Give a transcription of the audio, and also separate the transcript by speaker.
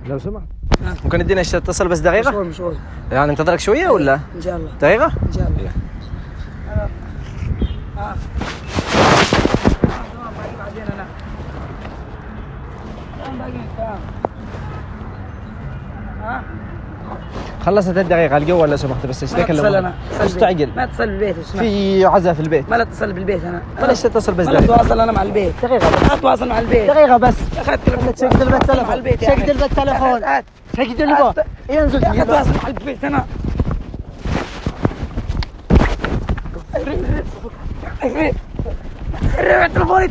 Speaker 1: لو سمحت ممكن تدينا تتصل بس دقيقة؟
Speaker 2: مشغول
Speaker 1: يعني انتظرك شوية ولا؟
Speaker 2: ان شاء الله
Speaker 1: دقيقة؟
Speaker 2: ان شاء الله.
Speaker 1: خلصت الدقيقة الجو ولا سمحت بس ايش ذاك
Speaker 2: انا
Speaker 1: مستعجل.
Speaker 2: ما اتصل بالبيت
Speaker 1: في عزاء في البيت.
Speaker 2: ما لا اتصل بالبيت انا.
Speaker 1: ليش تتصل بس
Speaker 2: دقيقة؟ ما اتواصل انا مع البيت.
Speaker 1: دقيقة بس.
Speaker 2: اتواصل مع البيت.
Speaker 1: دقيقة بس.
Speaker 2: اخذت تليفون.
Speaker 1: سجل بالتليفون.
Speaker 2: مع البيت.
Speaker 1: سجل بالتليفون. سجل له. ينزل
Speaker 2: اتواصل مع البيت انا. تلفوني